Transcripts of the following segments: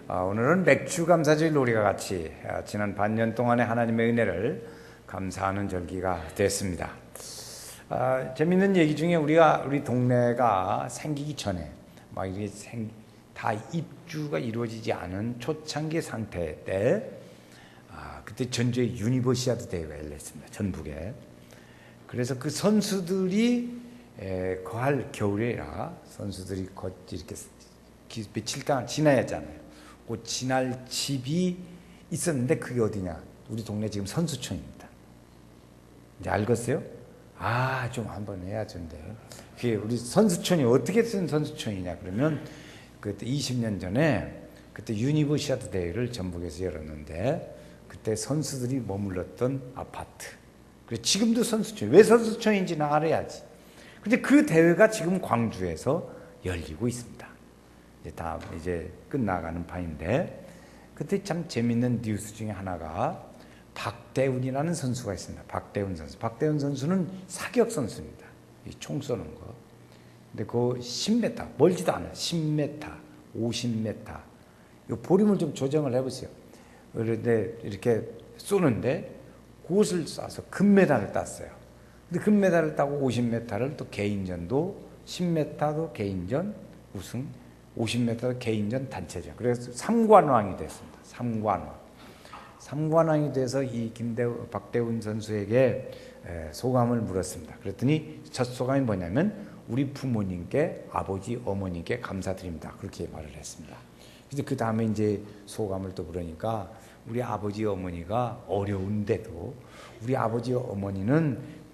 오늘은 맥주 감사주일 우리가 같이 지난 반년 동안의 하나님의 은혜를 감사하는 절기가 됐습니다. 재밌는 얘기 중에 우리 동네가 생기기 전에 막 이게 다 입주가 이루어지지 않은 초창기 상태 때 그때 전주에 유니버시아드 대회가 열렸습니다. 전북에. 그래서 그 선수들이 거할 겨울이라 선수들이 이렇게 며칠 동안 지나였잖아요. 그 지날 집이 있었는데 그게 어디냐? 우리 동네 지금 선수촌입니다. 이제 알겠어요? 좀 한번 해야 된대. 그게 우리 선수촌이 어떻게 쓴 선수촌이냐? 그러면 그때 20년 전에 그때 유니버시아드 대회를 전북에서 열었는데 그때 선수들이 머물렀던 아파트. 그래서 지금도 선수촌. 왜 선수촌인지는 알아야지. 근데 그 대회가 지금 광주에서 열리고 있습니다. 이제 끝나가는 판인데 그때 참 재밌는 뉴스 중에 하나가 박대훈이라는 선수가 있습니다. 박대훈 선수. 박대훈 선수는 사격 선수입니다. 이 총 쏘는 거. 근데 그 10m 멀지도 않아요. 10m, 50m. 이 보림을 좀 조정을 해보세요. 그런데 이렇게 쏘는데 그것을 쏴서 금메달을 땄어요. 근데 금메달을 따고 50m를 또 개인전도 10m도 개인전 우승, 50m 개인전 단체전. 그래서 3관왕이 됐습니다. 3관왕이 돼서 이 박대훈 선수에게 소감을 물었습니다. 그랬더니 첫 소감이 뭐냐면 우리 부모님께 아버지 어머니께 감사드립니다. 그렇게 말을 했습니다. 그래서 그 다음에 이제 소감을 또 물으니까 우리 아버지 어머니가 어려운데도 우리 아버지 어머니는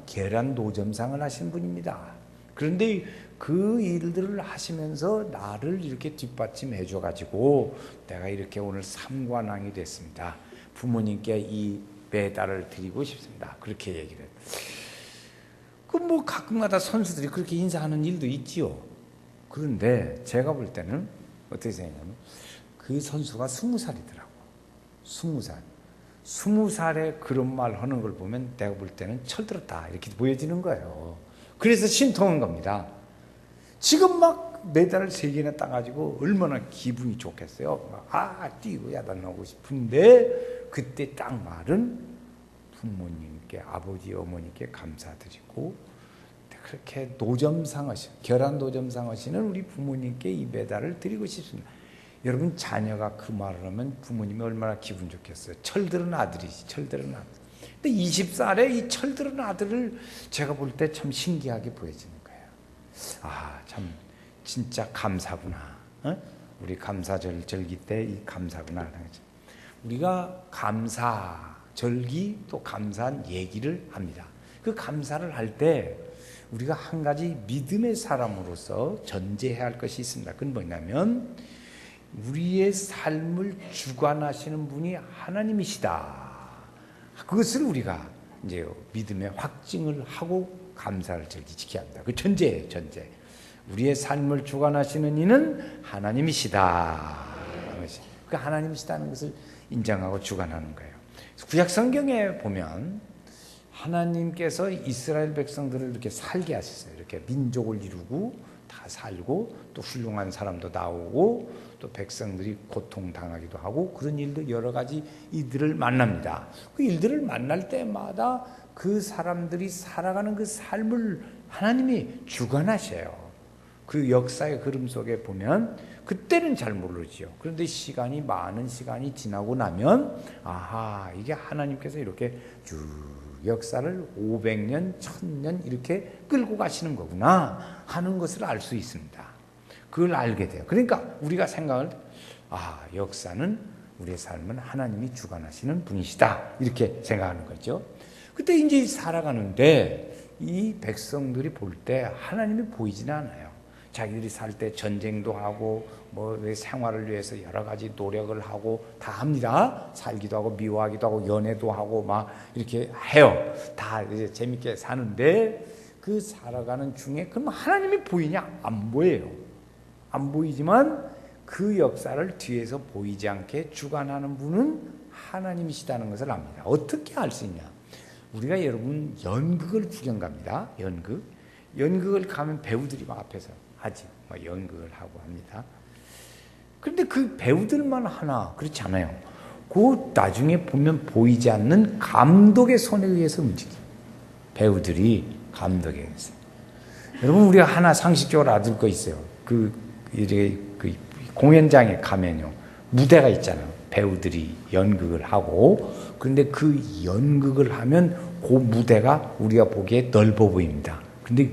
계란 노점상을 하신 분입니다. 그런데 그 일들을 하시면서 나를 이렇게 뒷받침해 줘가지고 내가 이렇게 오늘 3관왕이 됐습니다. 부모님께 이 메달을 드리고 싶습니다. 그렇게 얘기를 해요. 뭐 가끔가다 선수들이 그렇게 인사하는 일도 있지요. 그런데 제가 볼 때는 어떻게 생각하냐면 그 선수가 20살이더라고. 20살. 20살에 그런 말 하는 걸 보면 내가 볼 때는 철들었다 이렇게 보여지는 거예요. 그래서 신통한 겁니다. 지금 막 메달을 3개나 따가지고 얼마나 기분이 좋겠어요. 뛰고 야단나고 싶은데 그때 딱 말은 부모님께 아버지 어머니께 감사드리고 그렇게 계란 노점상 하시는 우리 부모님께 이 메달을 드리고 싶습니다. 여러분 자녀가 그 말을 하면 부모님이 얼마나 기분 좋겠어요. 철들은 아들이지. 철들은 아들. 근데 20살에 이 철들은 아들을 제가 볼 때 참 신기하게 보여지는 거예요. 참 진짜 감사구나. 우리 감사절 절기 때 이 감사구나 하는 거죠. 우리가 감사절기 또 감사한 얘기를 합니다. 그 감사를 할 때 우리가 한 가지 믿음의 사람으로서 전제해야 할 것이 있습니다. 그건 뭐냐면 우리의 삶을 주관하시는 분이 하나님이시다. 그것을 우리가 이제 믿음의 확증을 하고 감사를 절기 지켜야 합니다. 그 전제예요, 전제. 우리의 삶을 주관하시는 이는 하나님이시다. 그 하나님이시다는 것을 인정하고 주관하는 거예요. 구약 성경에 보면 하나님께서 이스라엘 백성들을 이렇게 살게 하셨어요. 이렇게 민족을 이루고 다 살고 또 훌륭한 사람도 나오고 또 백성들이 고통당하기도 하고 그런 일도 여러 가지 이들을 만납니다. 그 일들을 만날 때마다 그 사람들이 살아가는 그 삶을 하나님이 주관하셔요. 그 역사의 흐름 속에 보면 그때는 잘 모르지요. 그런데 많은 시간이 지나고 나면 이게 하나님께서 이렇게 쭉 역사를 500년, 1000년 이렇게 끌고 가시는 거구나 하는 것을 알 수 있습니다. 그걸 알게 돼요. 그러니까 우리가 생각을 역사는 우리의 삶은 하나님이 주관하시는 분이시다 이렇게 생각하는 거죠. 그때 이제 살아가는데 이 백성들이 볼 때 하나님이 보이지는 않아요. 자기들이 살 때 전쟁도 하고 생활을 위해서 여러 가지 노력을 하고 다 합니다. 살기도 하고 미워하기도 하고 연애도 하고 막 이렇게 해요. 다 이제 재밌게 사는데 그 살아가는 중에 그럼 하나님이 보이냐? 안 보여요. 안 보이지만 그 역사를 뒤에서 보이지 않게 주관하는 분은 하나님이시다는 것을 압니다. 어떻게 알 수 있냐? 우리가 여러분 연극을 구경 갑니다. 연극을 가면 배우들이 막 앞에서 하지. 연극을 하고 합니다. 그런데 그 배우들만 하나 그렇지 않아요. 그 나중에 보면 보이지 않는 감독의 손에 의해서 움직여요. 배우들이 감독에 의해서. 여러분 우리가 하나 상식적으로 알아둘 거 있어요. 그 공연장에 가면요 무대가 있잖아요. 배우들이 연극을 하고 그런데 그 연극을 하면 그 무대가 우리가 보기에 넓어 보입니다. 그런데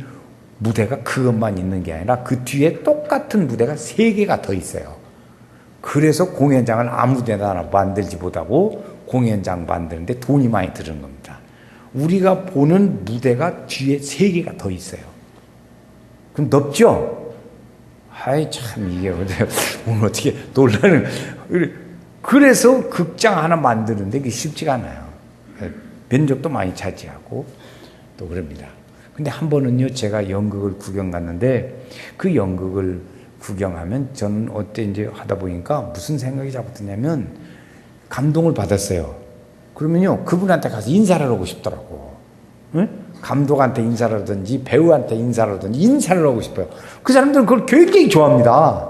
무대가 그것만 있는 게 아니라 그 뒤에 똑같은 무대가 3개가 더 있어요. 그래서 공연장을 아무 데나 만들지 못하고 공연장 만드는데 돈이 많이 드는 겁니다. 우리가 보는 무대가 뒤에 3개가 더 있어요. 그럼 넓죠? 아이 참 이게 오늘 어떻게 놀라는. 그래서 극장 하나 만드는데 그게 쉽지가 않아요. 면적도 많이 차지하고 또 그럽니다. 근데 한 번은요 제가 연극을 구경 갔는데 그 연극을 구경하면 저는 어때 이제 하다 보니까 무슨 생각이 자꾸 드냐면 감동을 받았어요. 그러면요 그분한테 가서 인사를 하고 싶더라고. 응? 감독한테 인사를 하든지 배우한테 인사를 하든지 인사를 하고 싶어요. 그 사람들은 그걸 굉장히 좋아합니다.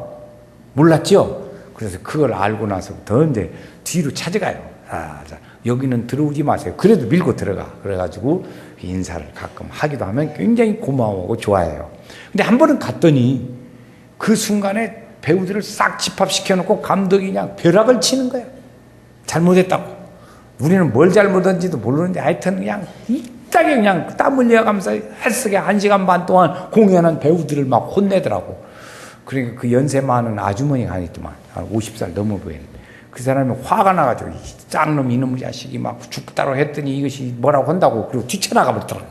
몰랐죠? 그래서 그걸 알고 나서부터 이제 뒤로 찾아가요. 자, 여기는 들어오지 마세요. 그래도 밀고 들어가. 그래가지고 인사를 가끔 하기도 하면 굉장히 고마워하고 좋아해요. 근데 한 번은 갔더니 그 순간에 배우들을 싹 집합시켜놓고 감독이 그냥 벼락을 치는 거예요. 잘못했다고. 우리는 뭘 잘못한지도 모르는데 하여튼 그냥 이따게 그냥 땀 흘려가면서 헬스게 1시간 반 동안 공연한 배우들을 막 혼내더라고. 그러니까 그 연세 많은 아주머니가 있더만 한 50살 넘어 보이는데 그 사람이 화가 나가지고 짱놈 이놈의 자식이 막 죽다고 했더니 이것이 뭐라고 한다고 그리고 뛰쳐나가 버리더라고.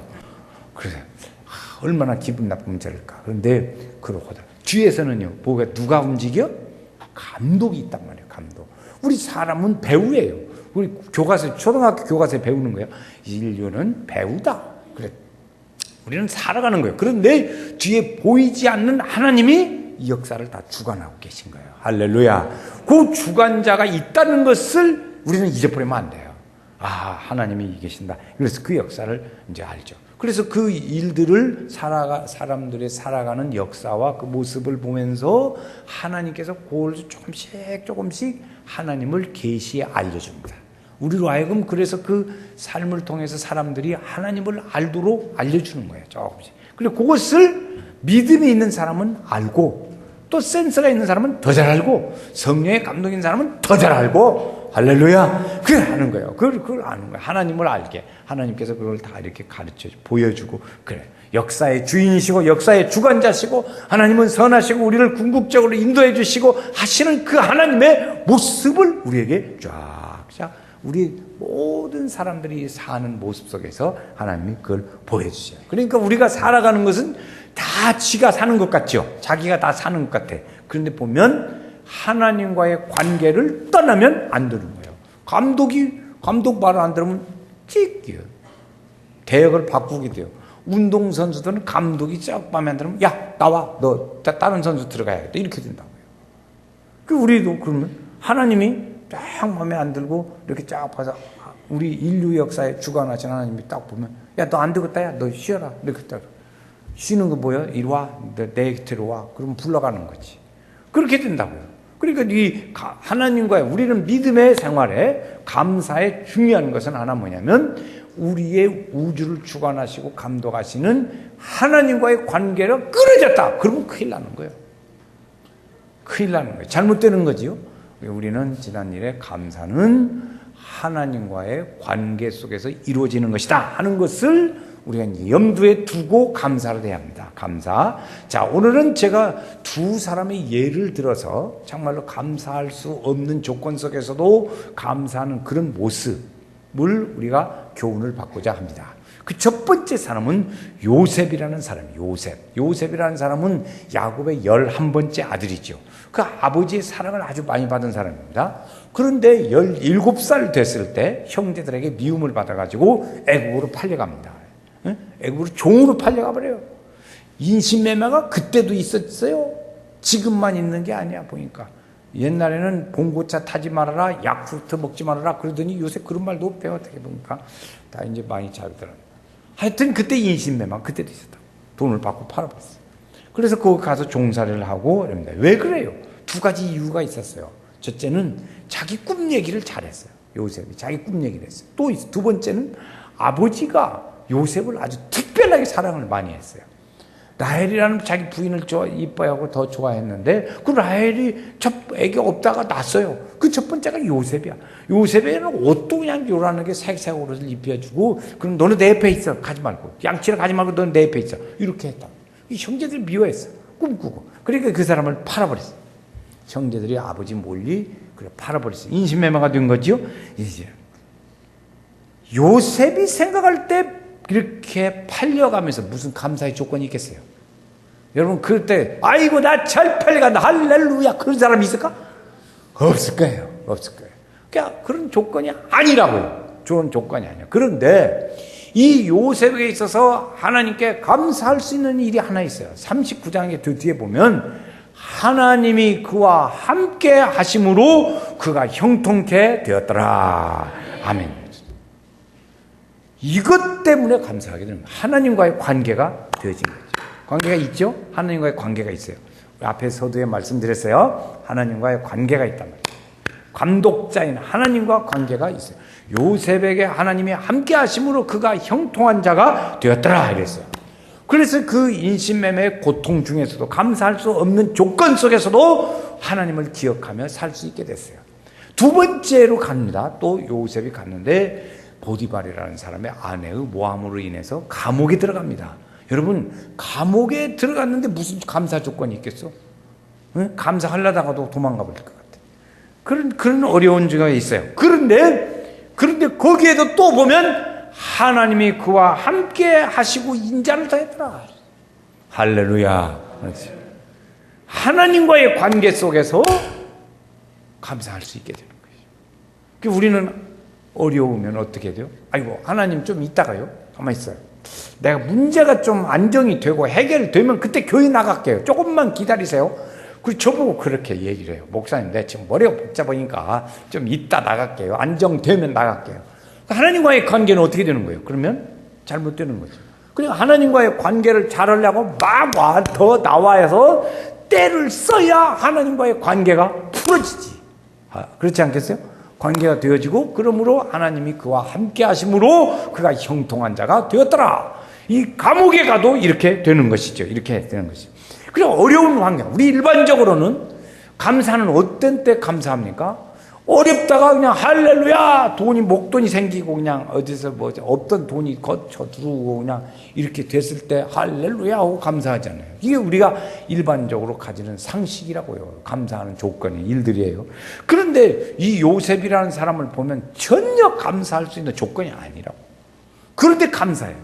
그래서 얼마나 기분 나쁘면 저럴까. 그런데 그러고 뒤에서는요 뭐가 누가 움직여? 감독이 있단 말이에요. 감독. 우리 사람은 배우예요. 우리 교과서 초등학교 교과서에 배우는 거예요. 인류는 배우다. 그래. 우리는 살아가는 거예요. 그런데 뒤에 보이지 않는 하나님이 이 역사를 다 주관하고 계신 거예요. 할렐루야. 그 주관자가 있다는 것을 우리는 잊어버리면 안 돼요. 아, 하나님이 계신다. 그래서 그 역사를 이제 알죠. 그래서 그 일들을 사람들의 살아가는 역사와 그 모습을 보면서 하나님께서 그걸 조금씩 하나님을 계시에 알려줍니다. 우리로 하여금 그래서 그 삶을 통해서 사람들이 하나님을 알도록 알려주는 거예요. 조금씩. 그리고 그것을 믿음이 있는 사람은 알고 또 센스가 있는 사람은 더 잘 알고 성령의 감동인 사람은 더 잘 알고 할렐루야. 그걸 하는 거예요. 그걸 아는 거예요. 하나님을 알게. 하나님께서 그걸 다 이렇게 가르쳐 보여주고 그래. 역사의 주인이시고 역사의 주관자시고 하나님은 선하시고 우리를 궁극적으로 인도해 주시고 하시는 그 하나님의 모습을 우리에게 쫙 우리 모든 사람들이 사는 모습 속에서 하나님이 그걸 보여주셔요. 그러니까 우리가 살아가는 것은 다 지가 사는 것 같죠. 자기가 다 사는 것 같아. 그런데 보면 하나님과의 관계를 떠나면 안 되는 거예요. 감독 말을 안 들으면 찍혀요. 대역을 바꾸게 돼요. 운동선수들은 감독이 쫙 마음에 안 들으면 야 나와 너 다른 선수 들어가야겠다 이렇게 된다고요. 그 우리도 그러면 하나님이 딱 마음에 안 들고 이렇게 쫙 봐서 우리 인류 역사에 주관하신 하나님이 딱 보면 야 너 안 되겠다 야 너 쉬어라 이렇게 딱 쉬는 거 뭐야? 이리 와 내 곁으로 와. 그러면 불러가는 거지. 그렇게 된다고요. 그러니까 이 하나님과의 우리는 믿음의 생활에 감사에 중요한 것은 하나 뭐냐면 우리의 우주를 주관하시고 감독하시는 하나님과의 관계가 끊어졌다. 그러면 큰일 나는 거예요. 큰일 나는 거예요. 잘못되는 거지요. 우리는 지난 일에 감사는 하나님과의 관계 속에서 이루어지는 것이다 하는 것을 우리가 염두에 두고 감사를 해야 합니다. 감사. 자, 오늘은 제가 두 사람의 예를 들어서 정말로 감사할 수 없는 조건 속에서도 감사하는 그런 모습을 우리가 교훈을 받고자 합니다. 그 첫 번째 사람은 요셉이라는 사람이에요. 요셉이라는 사람은 야곱의 11번째 아들이죠. 그 아버지의 사랑을 아주 많이 받은 사람입니다. 그런데 17살 됐을 때 형제들에게 미움을 받아가지고 애국으로 팔려갑니다. 애국으로 종으로 팔려가 버려요. 인신매매가 그때도 있었어요. 지금만 있는 게 아니야 보니까. 옛날에는 봉고차 타지 말아라, 야쿠르트 먹지 말아라 그러더니 요새 그런 말도 없대요. 어떻게 보니까 다 이제 많이 자르더라고요. 하여튼 그때 인신매매가 그때도 있었다. 돈을 받고 팔아봤어요. 그래서 거기 가서 종살이를 하고 이럽니다. 왜 그래요? 두 가지 이유가 있었어요. 첫째는 자기 꿈 얘기를 잘했어요. 요셉이 자기 꿈 얘기를 했어요. 또 두 번째는 아버지가 요셉을 아주 특별하게 사랑을 많이 했어요. 라헬이라는 자기 부인을 이뻐하고 더 좋아했는데 그 라헬이 첫 애기 없다가 낳았어요. 그 첫 번째가 요셉이야. 요셉에는 옷도 그냥 요란하게 색색 옷을 입혀주고 그럼 너는 내 옆에 있어. 가지 말고. 양치를 가지 말고 너는 내 옆에 있어. 이렇게 했다. 이 형제들 미워했어. 꿈꾸고. 그러니까 그 사람을 팔아버렸어. 형제들이 아버지 몰리 그래 팔아버렸어. 인신매매가 된 거죠. 이제 요셉이 생각할 때 이렇게 팔려가면서 무슨 감사의 조건이 있겠어요? 여러분 그때 아이고 나 잘 팔려간다 할렐루야 그런 사람이 있을까? 없을 거예요. 없을 거예요. 그러니까 그런 조건이 아니라고요. 좋은 조건이 아니에요. 그런데 이 요셉에게 있어서 하나님께 감사할 수 있는 일이 하나 있어요. 39장의 뒤에 보면 하나님이 그와 함께 하심으로 그가 형통케 되었더라. 아멘. 이것 때문에 감사하게 됩니다. 하나님과의 관계가 되어진 거죠. 관계가 있죠? 하나님과의 관계가 있어요. 앞에 서두에 말씀드렸어요. 하나님과의 관계가 있단 말이에요. 감독자인 하나님과 관계가 있어요. 요셉에게 하나님이 함께 하심으로 그가 형통한 자가 되었더라 이랬어요. 그래서 그 인신매매의 고통 중에서도 감사할 수 없는 조건 속에서도 하나님을 기억하며 살 수 있게 됐어요. 두 번째로 갑니다. 또 요셉이 갔는데 보디발이라는 사람의 아내의 모함으로 인해서 감옥에 들어갑니다. 여러분 감옥에 들어갔는데 무슨 감사 조건이 있겠어? 응? 감사하려다가도 도망가 버릴 것 같아. 그런 어려운 점이 있어요. 그런데 거기에도 또 보면 하나님이 그와 함께 하시고 인자를 더했더라. 할렐루야. 그렇지. 하나님과의 관계 속에서 감사할 수 있게 되는 거죠. 우리는 어려우면 어떻게 돼요? 아이고 하나님 좀 이따가요. 가만히 있어요. 내가 문제가 좀 안정이 되고 해결되면 그때 교회 나갈게요. 조금만 기다리세요. 그리고 저보고 그렇게 얘기를 해요. 목사님 내 지금 머리가 복잡하니까 좀 이따 나갈게요. 안정되면 나갈게요. 하나님과의 관계는 어떻게 되는 거예요? 그러면 잘못되는 거죠. 그러니까 하나님과의 관계를 잘하려고 막 더 나와서 때를 써야 하나님과의 관계가 풀어지지. 그렇지 않겠어요? 관계가 되어지고 그러므로 하나님이 그와 함께 하심으로 그가 형통한 자가 되었더라. 이 감옥에 가도 이렇게 되는 것이죠. 이렇게 되는 것이죠. 그리고 어려운 환경. 우리 일반적으로는 감사는 어떤 때 감사합니까? 어렵다가 그냥 할렐루야 목돈이 생기고 그냥 어디서 뭐 없던 돈이 거쳐 들어오고 그냥 이렇게 됐을 때 할렐루야 하고 감사하잖아요. 이게 우리가 일반적으로 가지는 상식이라고요. 감사하는 조건이 일들이에요. 그런데 이 요셉이라는 사람을 보면 전혀 감사할 수 있는 조건이 아니라고. 그런데 감사해요.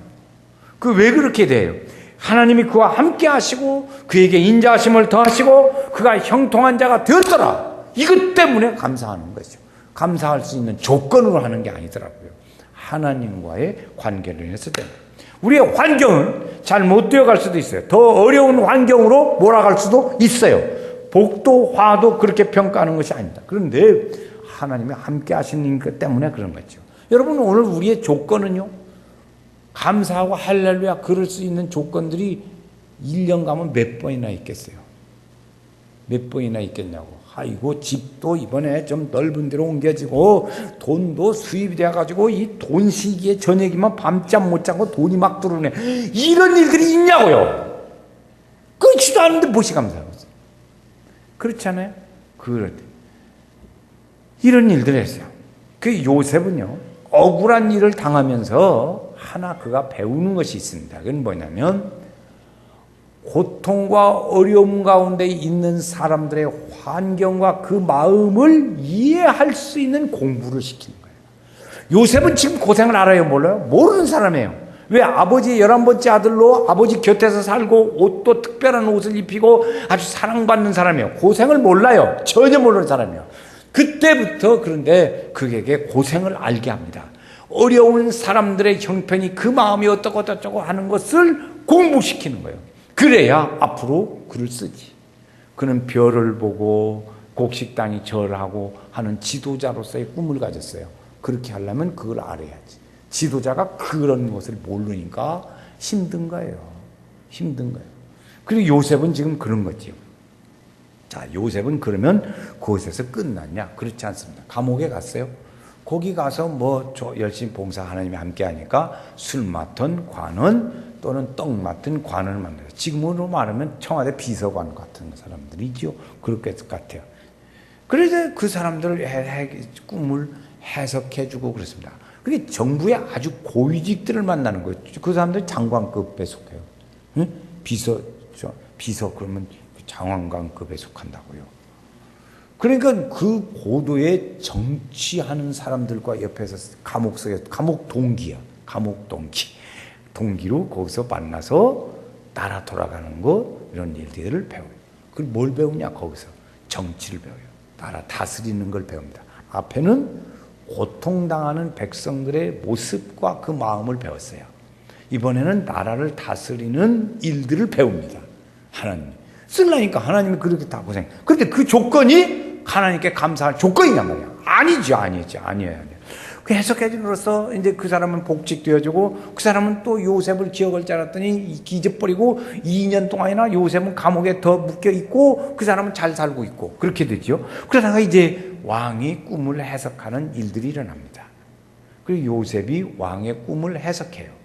그 왜 그렇게 돼요? 하나님이 그와 함께 하시고 그에게 인자하심을 더하시고 그가 형통한 자가 되었더라. 이것 때문에 감사하는 거죠. 감사할 수 있는 조건으로 하는 게 아니더라고요. 하나님과의 관계를 인해서 됩니다. 우리의 환경은 잘 못 되어갈 수도 있어요. 더 어려운 환경으로 몰아갈 수도 있어요. 복도 화도 그렇게 평가하는 것이 아닙니다. 그런데 하나님이 함께 하시는 것 때문에 그런 거죠. 여러분 오늘 우리의 조건은요. 감사하고 할렐루야 그럴 수 있는 조건들이 1년 가면 몇 번이나 있겠어요. 몇 번이나 있겠냐고. 아이고 집도 이번에 좀 넓은 데로 옮겨지고 돈도 수입이 돼가지고 이 돈 시기에 저녁이면 밤잠 못 자고 돈이 막 들어오네. 이런 일들이 있냐고요. 그렇지도 않은데 무엇이 감사하고 있어요. 그렇지 않아요? 이런 일들을 했어요. 그 요셉은요 억울한 일을 당하면서 하나 그가 배우는 것이 있습니다. 그건 뭐냐면 고통과 어려움 가운데 있는 사람들의 환경과 그 마음을 이해할 수 있는 공부를 시키는 거예요. 요셉은 지금 고생을 알아요? 몰라요? 모르는 사람이에요. 왜? 아버지 11번째 아들로 아버지 곁에서 살고 옷도 특별한 옷을 입히고 아주 사랑받는 사람이에요. 고생을 몰라요. 전혀 모르는 사람이에요. 그때부터 그런데 그에게 고생을 알게 합니다. 어려운 사람들의 형편이 그 마음이 어떻고 어쩌고 하는 것을 공부시키는 거예요. 그래야 앞으로 글을 쓰지. 그는 별을 보고 곡식당이 절하고 하는 지도자로서의 꿈을 가졌어요. 그렇게 하려면 그걸 알아야지. 지도자가 그런 것을 모르니까 힘든 거예요. 힘든 거예요. 그리고 요셉은 지금 그런 거지요. 자, 요셉은 그러면 그곳에서 끝났냐? 그렇지 않습니다. 감옥에 갔어요. 거기 가서 뭐 열심히 봉사 하나님이 함께 하니까 술 맡은 관원 또는 떡 맡은 관원을 만나요. 지금으로 말하면 청와대 비서관 같은 사람들이죠. 그럴 것 같아요. 그래서 그 사람들을 꿈을 해석해주고 그렇습니다. 그게 정부의 아주 고위직들을 만나는 거예요. 그 사람들 장관급에 속해요. 응? 비서 그러면 장관급에 속한다고요. 그러니까 그 고도의 정치하는 사람들과 옆에서 감옥 속에 감옥 동기야. 감옥 동기로 거기서 만나서 나라 돌아가는 거 이런 일들을 배워요. 그걸 뭘 배우냐 거기서 정치를 배워요. 나라 다스리는 걸 배웁니다. 앞에는 고통당하는 백성들의 모습과 그 마음을 배웠어요. 이번에는 나라를 다스리는 일들을 배웁니다. 하나님 쓰려니까 하나님이 그렇게 다 고생. 그런데 그 조건이 하나님께 감사할 조건이란 말이야. 아니에요. 그 해석해줌으로써 이제 그 사람은 복직되어지고 그 사람은 또 요셉을 기억할 줄 알았더니 잊어버리고 2년 동안이나 요셉은 감옥에 더 묶여 있고 그 사람은 잘 살고 있고 그렇게 되죠. 그러다가 이제 왕이 꿈을 해석하는 일들이 일어납니다. 그리고 요셉이 왕의 꿈을 해석해요.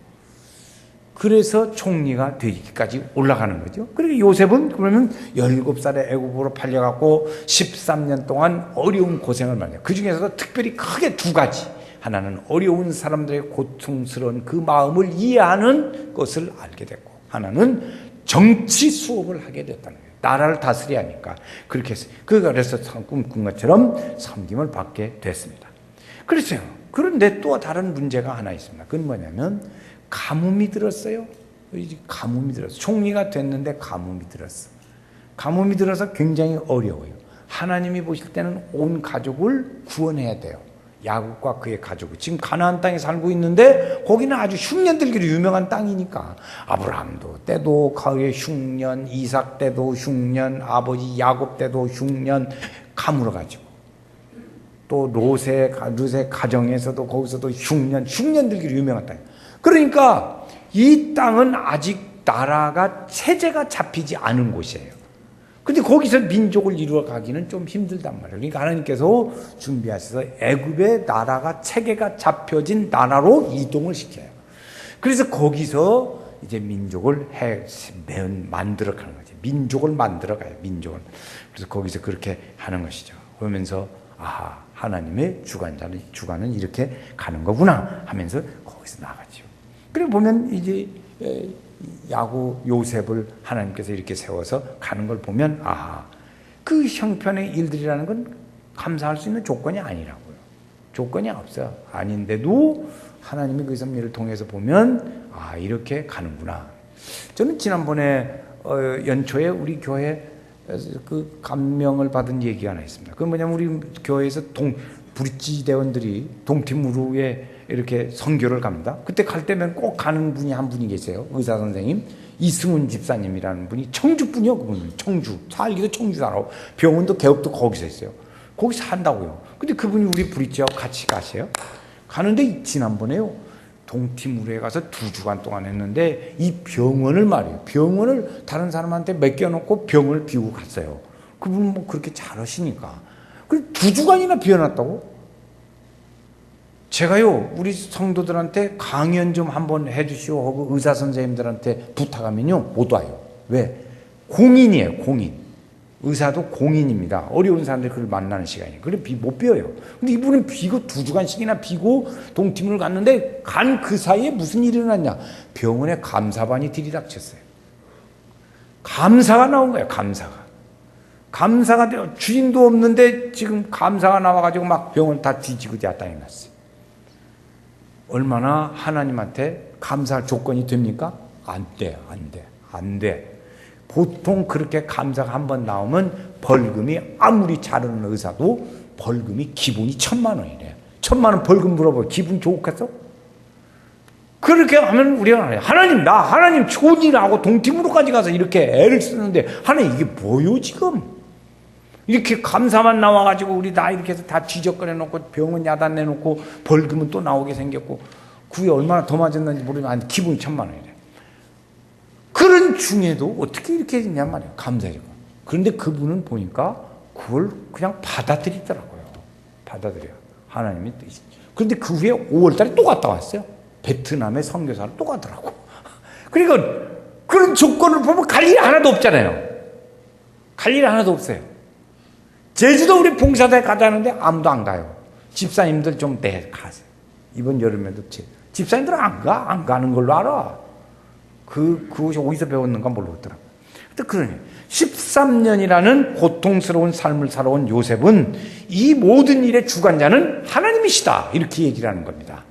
그래서 총리가 되기까지 올라가는 거죠. 그리고 요셉은 그러면 17살에 애굽으로 팔려갖고 13년 동안 어려운 고생을 많이 해요. 그 중에서도 특별히 크게 두 가지. 하나는 어려운 사람들의 고통스러운 그 마음을 이해하는 것을 알게 됐고 하나는 정치 수업을 하게 됐다는 거예요. 나라를 다스려야 하니까 그렇게 했어요. 그래서 꿈꾼 것처럼 섬김을 받게 됐습니다. 그렇죠. 그런데 또 다른 문제가 하나 있습니다. 그건 뭐냐면 가뭄이 들었어요. 가뭄이 들었어. 총리가 됐는데 가뭄이 들었어. 가뭄이 들어서 굉장히 어려워요. 하나님이 보실 때는 온 가족을 구원해야 돼요. 야곱과 그의 가족을. 지금 가나안 땅에 살고 있는데 거기는 아주 흉년들기로 유명한 땅이니까 아브라함도 때도 그의 흉년, 이삭 때도 흉년, 아버지 야곱 때도 흉년 가물어가지고 또 롯의 가정에서도 거기서도 흉년들기로 유명한 땅이에요. 그러니까 이 땅은 아직 나라가 체제가 잡히지 않은 곳이에요. 근데 거기서 민족을 이루어 가기는 좀 힘들단 말이에요. 그러니까 하나님께서 준비하셔서 애굽의 나라가 체계가 잡혀진 나라로 이동을 시켜요. 그래서 거기서 이제 민족을 만들어 가는 거죠. 민족을 만들어 가요. 민족을. 그래서 거기서 그렇게 하는 것이죠. 그러면서 아하, 하나님의 주관은 이렇게 가는 거구나 하면서 거기서 나가죠. 그리고 보면 이제 요셉을 하나님께서 이렇게 세워서 가는 걸 보면 아하, 그 형편의 일들이라는 건 감사할 수 있는 조건이 아니라고요. 조건이 없어요. 아닌데도 하나님의 그 섭리를 통해서 보면 아, 이렇게 가는구나. 저는 지난번에 연초에 우리 교회 그 감명을 받은 얘기가 하나 있습니다. 그건 뭐냐면 우리 교회에서 브릿지 대원들이 동티무르에 이렇게 선교를 갑니다. 그때 갈 때면 꼭 가는 분이 한 분이 계세요. 의사 선생님 이승훈 집사님이라는 분이 청주 분이요. 그분은 청주 살기도 청주 살아요. 병원도 개업도 거기서 했어요. 거기서 한다고요. 근데 그분이 우리 브릿지하고 같이 가세요. 가는데 지난번에요 동티무르에 가서 2주간 동안 했는데 이 병원을 말이에요. 병원을 다른 사람한테 맡겨놓고 병원을 비우고 갔어요. 그분은 뭐 그렇게 잘하시니까. 그래서 2주간이나 비워놨다고? 제가요 우리 성도들한테 강연 좀 한번 해주시오 하고 의사 선생님들한테 부탁하면요 못 와요. 왜? 공인이에요. 공인. 의사도 공인입니다. 어려운 사람들 그걸 만나는 시간이에요. 그래 못 비워요. 근데 이분은 비고 2주간씩이나 비고 동티무를 갔는데 간 그 사이에 무슨 일이 일어났냐? 병원에 감사반이 들이닥쳤어요. 감사가 나온 거예요. 감사가 주인도 없는데 지금 감사가 나와가지고 막 병원 다 뒤지고 야단이 났어요. 얼마나 하나님한테 감사할 조건이 됩니까? 안 돼. 보통 그렇게 감사가 한번 나오면 벌금이 아무리 잘하는 의사도 벌금이 기본이 1,000만 원이래. 1,000만 원 벌금 물어보면 기분 좋겠어? 그렇게 하면 우리가 하나님 좋은 일 하고 동티무르까지 가서 이렇게 애를 쓰는데 하나님 이게 뭐요 지금? 이렇게 감사만 나와가지고 우리 다 이렇게 해서 다 뒤적거려 놓고 병원 야단 내놓고 벌금은 또 나오게 생겼고 그게 얼마나 더 맞았는지 모르지만 기분이 1,000만 원이래. 그런 중에도 어떻게 이렇게 했냐 말이에요. 감사해요. 그런데 그분은 보니까 그걸 그냥 받아들이더라고요. 받아들여요. 하나님의 뜻이. 그런데 그 후에 5월 달에 또 갔다 왔어요. 베트남에 선교사를 또 가더라고. 그러니까 그런 조건을 보면 갈 일이 하나도 없잖아요. 갈 일이 하나도 없어요. 제주도 우리 봉사대 가자는데 아무도 안 가요. 집사님들 좀 가세요. 이번 여름에도 집사님들은 안 가는 걸로 알아. 그것이 어디서 배웠는가 모르겠더라고. 근데 그러네. 13년이라는 고통스러운 삶을 살아온 요셉은 이 모든 일의 주관자는 하나님이시다. 이렇게 얘기를 하는 겁니다.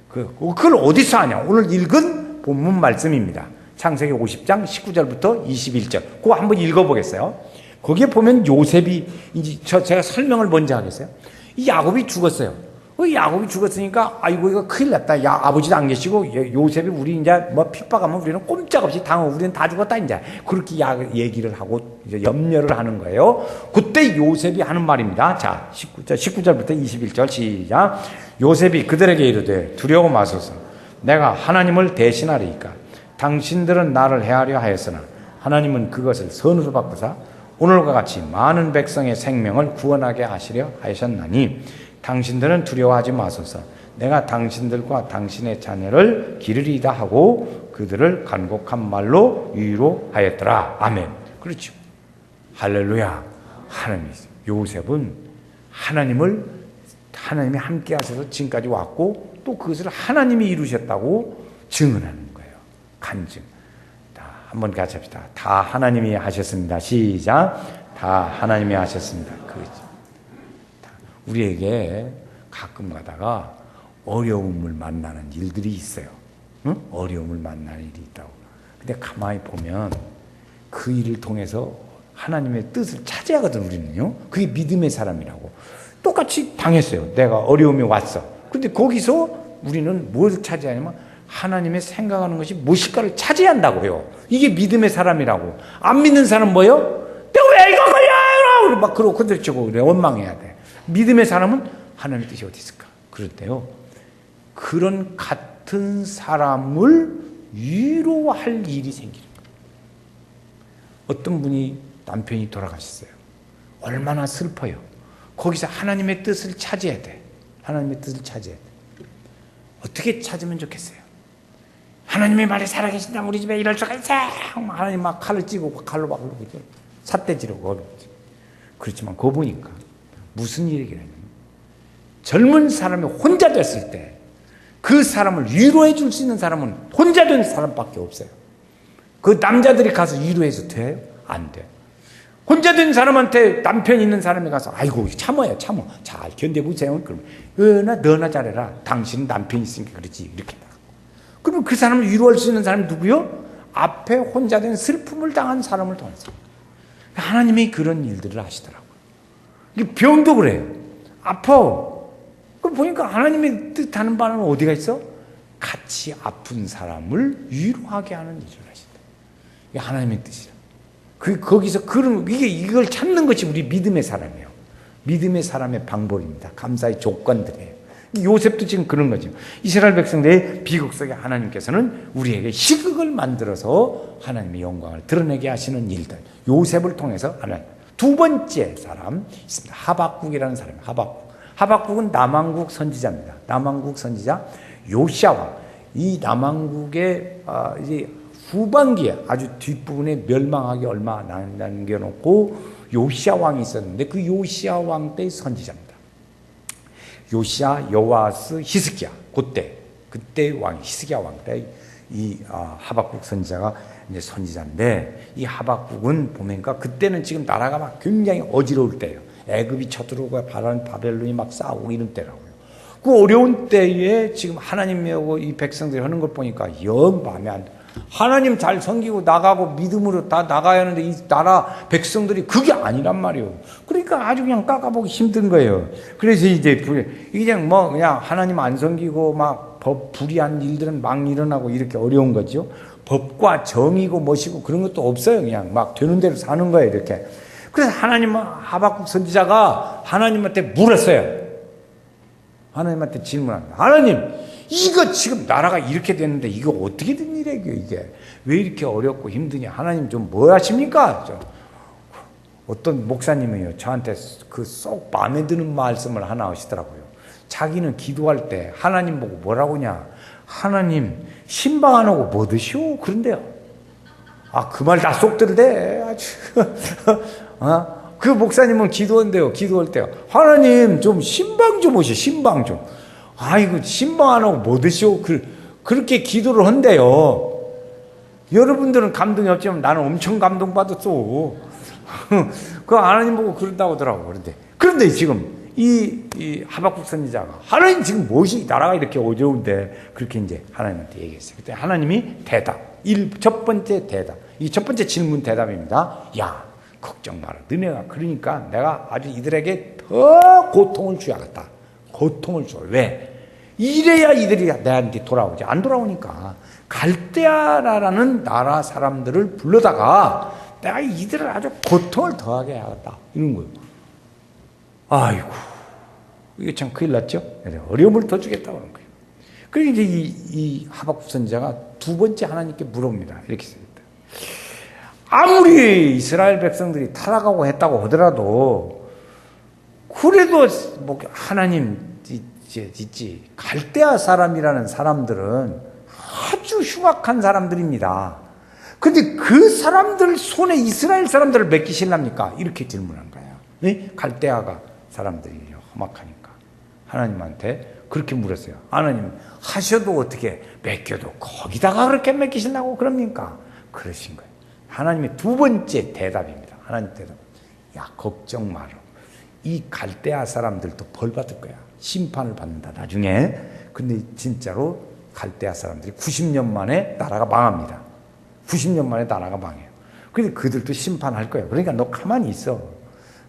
그걸 어디서 하냐? 오늘 읽은 본문 말씀입니다. 창세기 50장 19절부터 21절. 그거 한번 읽어보겠어요. 거기에 보면 요셉이, 이제 제가 설명을 먼저 하겠어요. 이 야곱이 죽었어요. 야곱이 죽었으니까, 아이고, 이거 큰일 났다. 아버지도 안 계시고, 요셉이 우리 이제 뭐 핍박하면 우리는 꼼짝없이 당하고 우리는 다 죽었다, 이제. 그렇게 얘기를 하고, 이제 염려를 하는 거예요. 그때 요셉이 하는 말입니다. 자, 19절부터 21절 시작. 요셉이 그들에게 이르되 두려워 마소서. 내가 하나님을 대신하리이까. 당신들은 나를 해하려 하였으나 하나님은 그것을 선으로 바꾸사 오늘과 같이 많은 백성의 생명을 구원하게 하시려 하셨나니 당신들은 두려워하지 마소서. 내가 당신들과 당신의 자녀를 기르리이다 하고 그들을 간곡한 말로 위로하였더라. 아멘. 그렇죠. 할렐루야. 하나님이 요셉은 하나님이 함께 하셔서 지금까지 왔고 또 그것을 하나님이 이루셨다고 증언하는 거예요. 간증. 한번 같이 합시다. 다 하나님이 하셨습니다. 시작. 다 하나님이 하셨습니다. 그렇죠. 우리에게 가끔 가다가 어려움을 만나는 일들이 있어요. 응? 어려움을 만나는 일이 있다고. 근데 가만히 보면 그 일을 통해서 하나님의 뜻을 차지하거든, 우리는요. 그게 믿음의 사람이라고. 똑같이 당했어요. 내가 어려움이 왔어. 근데 거기서 우리는 뭘 차지하냐면 하나님의 생각하는 것이 무엇일까를 차지한다고요. 이게 믿음의 사람이라고. 안 믿는 사람은 뭐예요? 내가 왜 이거 걸려! 막 그러고 건들치고 그래. 원망해야 돼. 믿음의 사람은 하나님의 뜻이 어디 있을까? 그런데요. 그런 같은 사람을 위로할 일이 생기는 거예요. 어떤 분이 남편이 돌아가셨어요. 얼마나 슬퍼요. 거기서 하나님의 뜻을 차지해야 돼. 하나님의 뜻을 차지해야 돼. 어떻게 찾으면 좋겠어요? 하나님의 말에 살아계신다. 우리 집에 이럴 수가 있어. 하나님 막 칼을 찌고 칼로 막 삿대지르고 어렵지. 그렇지만 그거 보니까 무슨 얘기냐면 젊은 사람이 혼자 됐을 때 그 사람을 위로해 줄 수 있는 사람은 혼자 된 사람밖에 없어요. 그 남자들이 가서 위로해서 돼요? 안 돼. 혼자 된 사람한테 남편 있는 사람이 가서 아이고 참아요. 잘 견뎌보세요. 그러면 너나 잘해라. 당신은 남편이 있으니까 그렇지. 이렇게. 그러면 그 사람을 위로할 수 있는 사람이 누구요? 앞에 혼자 된 슬픔을 당한 사람을 통해서. 하나님이 그런 일들을 하시더라고요. 이게 병도 그래요. 아파. 그 보니까 하나님의 뜻하는 바는 어디가 있어? 같이 아픈 사람을 위로하게 하는 일을 하신다. 이게 하나님의 뜻이야. 거기서 이걸 찾는 것이 우리 믿음의 사람이에요. 믿음의 사람의 방법입니다. 감사의 조건들이에요. 요셉도 지금 그런 거죠. 이스라엘 백성들의 비극 속에 하나님께서는 우리에게 희극을 만들어서 하나님의 영광을 드러내게 하시는 일들. 요셉을 통해서 하나님. 두 번째 사람 있습니다. 하박국이라는 사람이에요. 하박국은 남왕국 선지자입니다. 남왕국 선지자 요시아왕. 이 남왕국의 이제 후반기에 아주 뒷부분에 멸망하기 얼마 남겨놓고 요시아 왕이 있었는데 그 요시아 왕 때의 선지자입니다. 요시아, 여호아스, 히스기야 그때 왕 히스기야 왕 때 이 하박국 선지자가 이제 선지자인데 이 하박국은 보니까 그때는 지금 나라가 막 굉장히 어지러울 때예요. 애굽이 쳐들어오고 바벨론이 막 싸우고 이런 때라고요. 그 어려운 때에 지금 하나님하고 이 백성들이 하는 걸 보니까 영 마음에 안 들어요. 하나님 잘 섬기고 나가고 믿음으로 다 나가야 하는데 이 나라 백성들이 그게 아니란 말이에요. 그러니까 아주 그냥 깎아보기 힘든 거예요. 그래서 이제 그냥 하나님 안 섬기고 막 불의한 일들은 막 일어나고 이렇게 어려운 거죠. 법과 정의고 멋이고 그런 것도 없어요. 그냥 막 되는 대로 사는 거예요. 이렇게. 그래서 하박국 선지자가 하나님한테 물었어요. 하나님한테 질문합니다. 하나님, 이거 지금 나라가 이렇게 됐는데 이거 어떻게 된 일이에요? 이게 왜 이렇게 어렵고 힘드냐? 하나님 좀 뭐 하십니까? 어떤 목사님이요 저한테 그 쏙 마음에 드는 말씀을 하나 하시더라고요. 자기는 기도할 때 하나님 보고 뭐라고 하냐, 하나님 신방 안 하고 뭐 드시오 그런데요. 아, 그 말 다 쏙 들대 아주. 그 목사님은 기도한대요. 기도할 때요, 하나님 좀 신방 좀 오시오, 신방 좀. 아이고, 신방 안 하고 뭐 드시오 그렇게 기도를 한대요. 여러분들은 감동이 없지만 나는 엄청 감동받았어. 그 하나님 보고 그런다고 하더라고. 그런데 지금 이 하박국 선지자가 하나님 지금 무엇이 나라가 이렇게 어려운데 그렇게 이제 하나님한테 얘기했어요. 그때 하나님이 대답, 첫 번째 대답, 이 첫 번째 질문 대답입니다. 야, 걱정 마라. 너네가 그러니까 내가 아주 이들에게 더 고통을 주야겠다. 고통을 줘. 왜? 이래야 이들이 내한테 돌아오지. 안 돌아오니까 갈대아라는 나라 사람들을 불러다가 내가 이들을 아주 고통을 더하게 해야겠다. 이런 거예요. 아이고, 이게 참 큰일 났죠? 어려움을 더 주겠다고 하는 거예요. 그리고 이제 이 하박국 선지자가 두 번째 하나님께 물어봅니다. 이렇게 씁니다. 아무리 이스라엘 백성들이 타락하고 했다고 하더라도, 그래도 뭐 하나님 있지. 갈대아 사람이라는 사람들은 아주 흉악한 사람들입니다. 근데 그 사람들 손에 이스라엘 사람들을 맡기실랍니까? 이렇게 질문한 거예요. 네? 갈대아가 사람들이 험악하니까 하나님한테 그렇게 물었어요. 하나님, 하셔도 어떻게 맡겨도 거기다가 그렇게 맡기신다고 그럽니까? 그러신 거예요. 하나님의 두 번째 대답입니다. 하나님 대답. 야, 걱정 마라. 이 갈대아 사람들도 벌 받을 거야. 심판을 받는다, 나중에. 근데 진짜로 갈대아 사람들이 90년 만에 나라가 망합니다. 90년 만에 나라가 망해요. 근데 그들도 심판할 거예요. 그러니까 너 가만히 있어.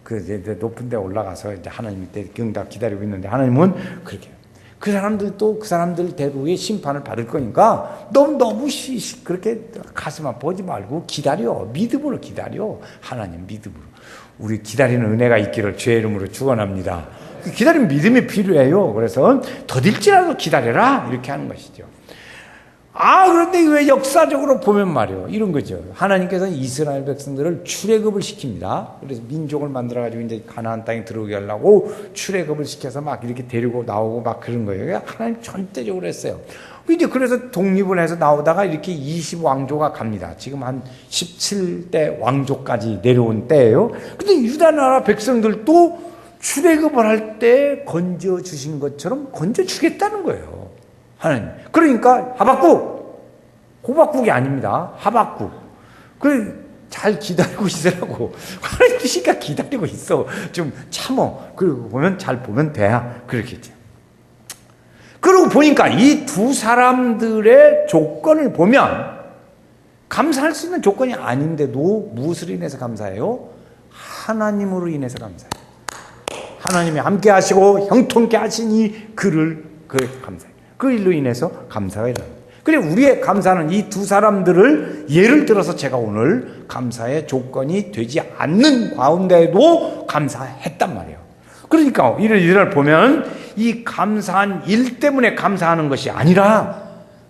이제 높은 데 올라가서 이제 하나님이 응답 기다리고 있는데, 하나님은 그렇게 해요. 그 사람들도 그 사람들대로의 심판을 받을 거니까 너무 그렇게 가슴 아파하지 말고 기다려. 믿음으로 기다려. 하나님 믿음으로. 우리 기다리는 은혜가 있기를 주의 이름으로 축원합니다. 기다리는 믿음이 필요해요. 그래서 더딜지라도 기다려라, 이렇게 하는 것이죠. 그런데 왜 역사적으로 보면 말이에요, 이런 거죠. 하나님께서 이스라엘 백성들을 출애굽을 시킵니다. 그래서 민족을 만들어가지고 이제 가나안 땅에 들어오게 하려고 출애굽을 시켜서 막 이렇게 데리고 나오고 막 그런 거예요. 하나님 전대적으로 했어요. 이제 그래서 독립을 해서 나오다가 이렇게 20왕조가 갑니다. 지금 한 17대 왕조까지 내려온 때예요. 근데 유다 나라 백성들도 출애굽을 할 때 건져 주신 것처럼 건져 주겠다는 거예요. 하나님. 그러니까 호박국이 아닙니다. 하박국. 잘 기다리고 있으라고. 하나님이니까 기다리고 있어. 좀 참어. 그리고 잘 보면 돼야. 그렇겠죠. 그러고 보니까 이 두 사람들의 조건을 보면 감사할 수 있는 조건이 아닌데도 무엇으로 인해서 감사해요? 하나님으로 인해서 감사해요. 하나님이 함께 하시고 형통케 하시니 그를 감사해요. 그 일로 인해서 감사가 일어납니다. 그래, 우리의 감사는 이 두 사람들을 예를 들어서 제가 오늘 감사의 조건이 되지 않는 가운데도 감사했단 말이에요. 그러니까 이를 보면 이 감사한 일 때문에 감사하는 것이 아니라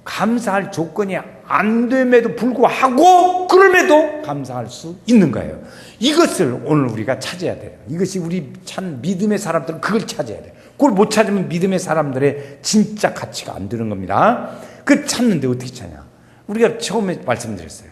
감사할 조건이 안 됨에도 불구하고 그럼에도 감사할 수 있는 거예요. 이것을 오늘 우리가 찾아야 돼요. 이것이 우리 참 믿음의 사람들은 그걸 찾아야 돼요. 그걸 못 찾으면 믿음의 사람들의 진짜 가치가 안 되는 겁니다. 그 찾는데 어떻게 찾냐? 우리가 처음에 말씀드렸어요.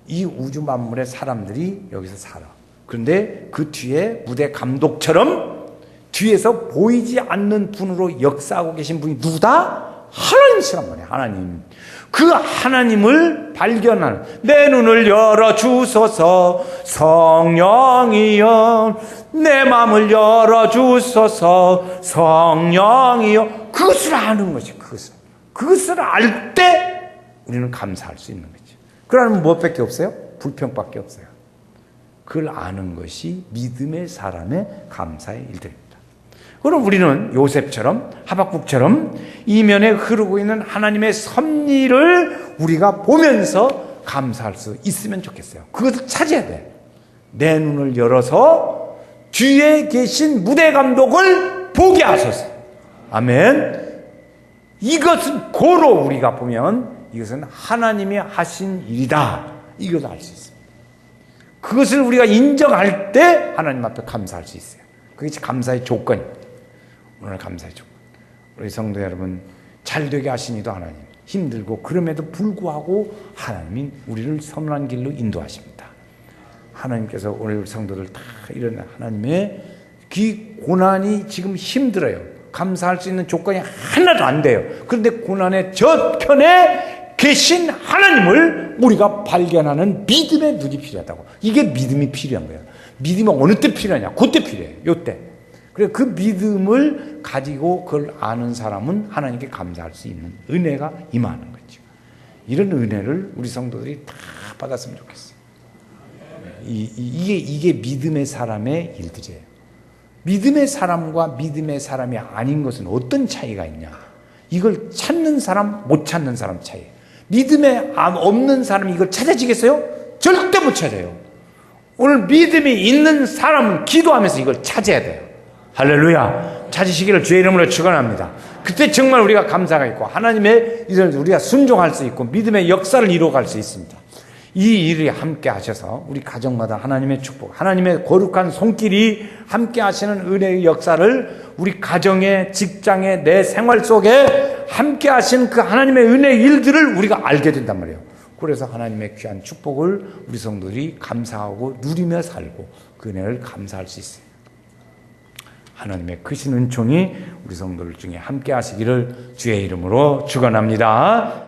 이 우주 만물의 사람들이 여기서 살아. 그런데 그 뒤에 무대 감독처럼 뒤에서 보이지 않는 분으로 역사하고 계신 분이 누구다? 하나님이시란 말이에요. 하나님. 그 하나님을 발견하는, 내 눈을 열어주소서 성령이여, 내 마음을 열어주소서 성령이여. 그것을 아는 거지. 그것을 알 때 우리는 감사할 수 있는 거죠. 그러면 무엇밖에 없어요? 불평밖에 없어요. 그걸 아는 것이 믿음의 사람의 감사의 일들입니다. 그럼 우리는 요셉처럼 하박국처럼 이면에 흐르고 있는 하나님의 섭리를 우리가 보면서 감사할 수 있으면 좋겠어요. 그것을 찾아야 돼. 내 눈을 열어서 뒤에 계신 무대 감독을 보게 하소서. 아멘. 이것은 고로 우리가 보면 이것은 하나님이 하신 일이다. 이것을 알 수 있습니다. 그것을 우리가 인정할 때 하나님 앞에 감사할 수 있어요. 그게 감사의 조건이에요. 오늘 감사의 조건. 우리 성도 여러분, 잘 되게 하시니도 하나님, 힘들고 그럼에도 불구하고 하나님이 우리를 선한 길로 인도하십니다. 하나님께서 오늘 성도들 다 이런 하나님의 그 고난이 지금 힘들어요. 감사할 수 있는 조건이 하나도 안 돼요. 그런데 고난의 저편에 계신 하나님을 우리가 발견하는 믿음의 눈이 필요하다고. 이게 믿음이 필요한 거예요. 믿음이 어느 때 필요하냐? 그때 필요해요. 요때. 그래서 그 믿음을 가지고 그걸 아는 사람은 하나님께 감사할 수 있는 은혜가 임하는 거죠. 이런 은혜를 우리 성도들이 다 받았으면 좋겠어요. 이게 믿음의 사람의 일들이에요. 믿음의 사람과 믿음의 사람이 아닌 것은 어떤 차이가 있냐? 이걸 찾는 사람, 못 찾는 사람 차이예요. 믿음에 없는 사람이 이걸 찾아지겠어요? 절대 못 찾아요. 오늘 믿음이 있는 사람은 기도하면서 이걸 찾아야 돼요. 할렐루야. 찾으시기를 주의 이름으로 축원합니다. 그때 정말 우리가 감사가 있고 하나님의 일을 우리가 순종할 수 있고 믿음의 역사를 이루어갈 수 있습니다. 이 일이 함께 하셔서 우리 가정마다 하나님의 축복, 하나님의 거룩한 손길이 함께 하시는 은혜의 역사를 우리 가정에, 직장에, 내 생활 속에 함께 하신 그 하나님의 은혜의 일들을 우리가 알게 된단 말이에요. 그래서 하나님의 귀한 축복을 우리 성도들이 감사하고 누리며 살고 그 은혜를 감사할 수 있어요. 하나님의 크신 은총이 우리 성도들 중에 함께 하시기를 주의 이름으로 축원합니다.